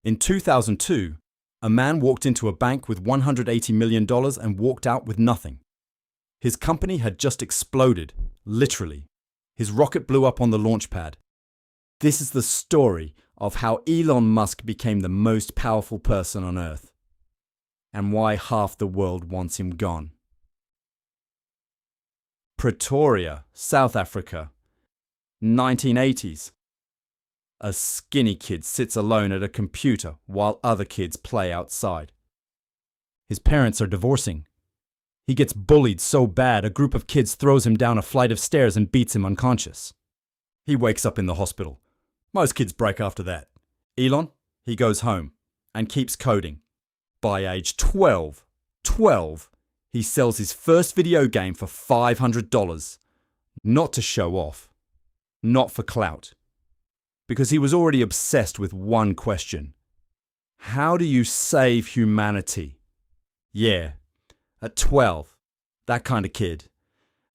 In 2002, a man walked into a bank with $180 million and walked out with nothing. His company had just exploded, literally. His rocket blew up on the launch pad. This is the story of how Elon Musk became the most powerful person on Earth, and why half the world wants him gone. Pretoria, South Africa, 1980s. A skinny kid sits alone at a computer while other kids play outside. His parents are divorcing. He gets bullied so bad a group of kids throws him down a flight of stairs and beats him unconscious. He wakes up in the hospital. Most kids break after that. Elon, he goes home and keeps coding. By age 12, he sells his first video game for $500. Not to show off. Not for clout. Because he was already obsessed with one question. How do you save humanity? Yeah, at 12, that kind of kid.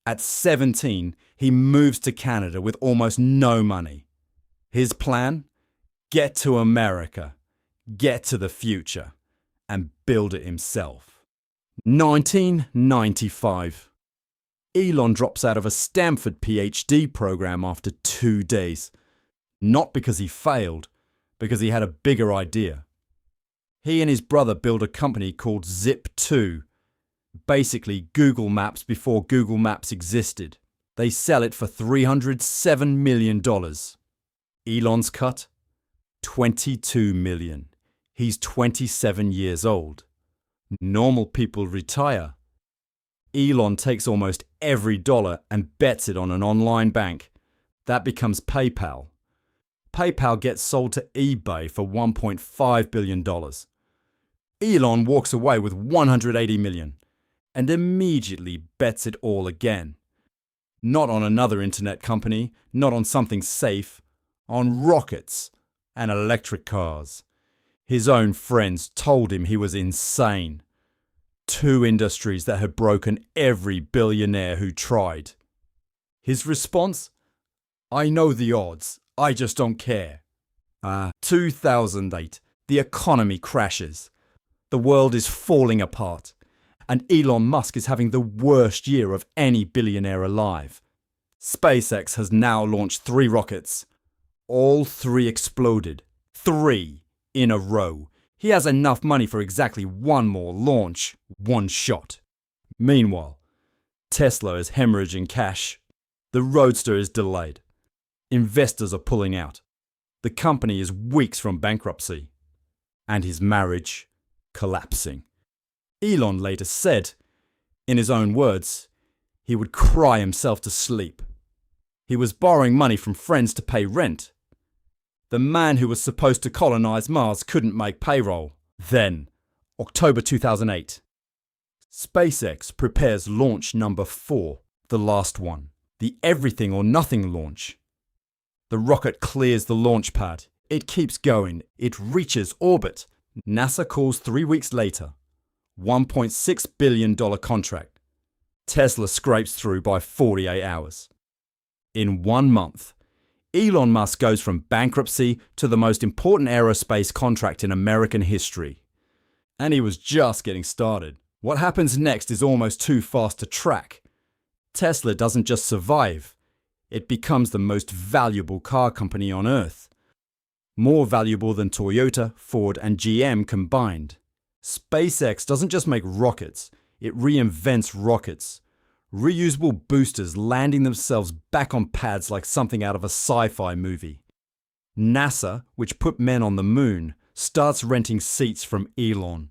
At 17, he moves to Canada with almost no money. His plan? Get to America, get to the future, and build it himself. 1995. Elon drops out of a Stanford PhD program after 2 days. Not because he failed, because he had a bigger idea. He and his brother build a company called Zip2. Basically Google Maps before Google Maps existed. They sell it for $307 million. Elon's cut? $22 million. He's 27 years old. Normal people retire. Elon takes almost every dollar and bets it on an online bank. That becomes PayPal. PayPal gets sold to eBay for $1.5 billion. Elon walks away with $180 million and immediately bets it all again. Not on another internet company, not on something safe, on rockets and electric cars. His own friends told him he was insane. 2 industries that had broken every billionaire who tried. His response? I know the odds. I just don't care. 2008. The economy crashes. The world is falling apart. And Elon Musk is having the worst year of any billionaire alive. SpaceX has now launched 3 rockets. All 3 exploded. 3 in a row. He has enough money for exactly 1 more launch, 1 shot. Meanwhile, Tesla is hemorrhaging cash. The Roadster is delayed. Investors are pulling out. The company is weeks from bankruptcy. And his marriage collapsing. Elon later said, in his own words, he would cry himself to sleep. He was borrowing money from friends to pay rent. The man who was supposed to colonize Mars couldn't make payroll. Then, October 2008. SpaceX prepares launch number 4, the last one, the everything or nothing launch. The rocket clears the launch pad. It keeps going. It reaches orbit. NASA calls 3 weeks later. $1.6 billion contract. Tesla scrapes through by 48 hours. In 1 month, Elon Musk goes from bankruptcy to the most important aerospace contract in American history. And he was just getting started. What happens next is almost too fast to track. Tesla doesn't just survive. It becomes the most valuable car company on Earth. More valuable than Toyota, Ford, and GM combined. SpaceX doesn't just make rockets, it reinvents rockets. Reusable boosters landing themselves back on pads like something out of a sci-fi movie. NASA, which put men on the moon, starts renting seats from Elon.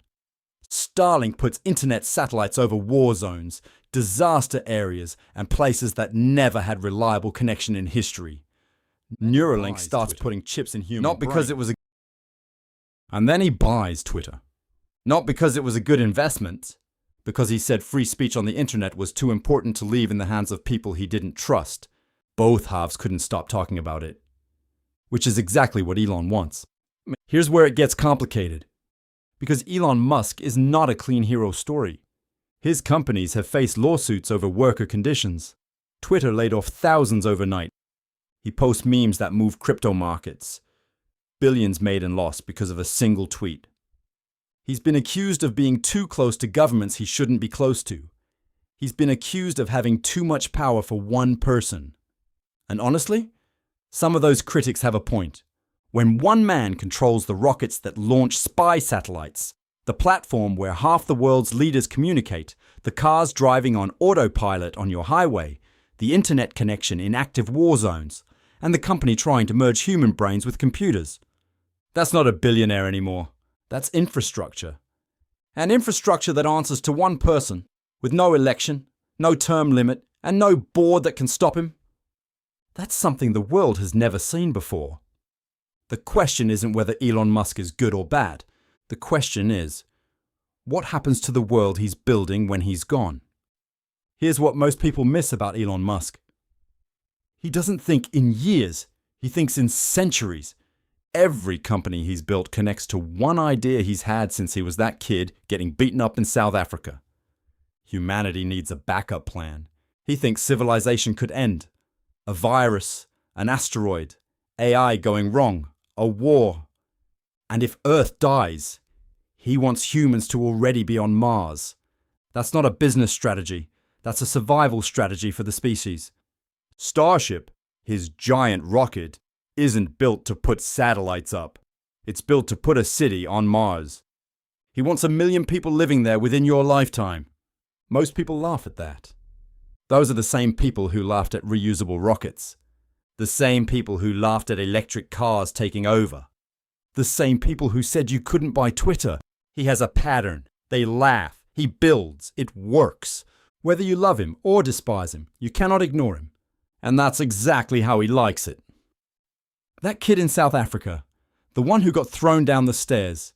Starlink puts internet satellites over war zones, disaster areas, and places that never had reliable connection in history. Neuralink starts putting chips in human brains. Not because it was a... And then he buys Twitter. Not because it was a good investment, because he said free speech on the internet was too important to leave in the hands of people he didn't trust. Both halves couldn't stop talking about it. Which is exactly what Elon wants. Here's where it gets complicated. Because Elon Musk is not a clean hero story. His companies have faced lawsuits over worker conditions. Twitter laid off thousands overnight. He posts memes that move crypto markets. billions made and lost because of a single tweet. He's been accused of being too close to governments he shouldn't be close to. He's been accused of having too much power for one person. And honestly, some of those critics have a point. When one man controls the rockets that launch spy satellites, the platform where half the world's leaders communicate, the cars driving on autopilot on your highway, the internet connection in active war zones, and the company trying to merge human brains with computers. That's not a billionaire anymore. That's infrastructure. And infrastructure that answers to one person, with no election, no term limit, and no board that can stop him. That's something the world has never seen before. The question isn't whether Elon Musk is good or bad. The question is, what happens to the world he's building when he's gone? Here's what most people miss about Elon Musk. He doesn't think in years, he thinks in centuries. Every company he's built connects to one idea he's had since he was that kid getting beaten up in South Africa. Humanity needs a backup plan. He thinks civilization could end. A virus, an asteroid, AI going wrong, a war. And if Earth dies, he wants humans to already be on Mars. That's not a business strategy. That's a survival strategy for the species. Starship, his giant rocket, isn't built to put satellites up. It's built to put a city on Mars. He wants 1 million people living there within your lifetime. Most people laugh at that. Those are the same people who laughed at reusable rockets. The same people who laughed at electric cars taking over. The same people who said you couldn't buy Twitter. He has a pattern. They laugh. He builds. It works. Whether you love him or despise him, you cannot ignore him. And that's exactly how he likes it. That kid in South Africa, the one who got thrown down the stairs,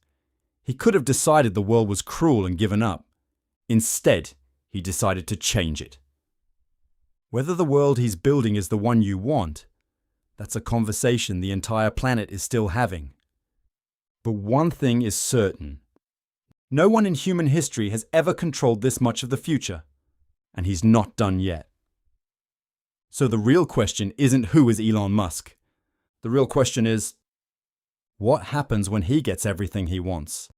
he could have decided the world was cruel and given up. Instead, he decided to change it. Whether the world he's building is the one you want, that's a conversation the entire planet is still having. But one thing is certain. No one in human history has ever controlled this much of the future, and he's not done yet. So the real question isn't who is Elon Musk. The real question is, what happens when he gets everything he wants?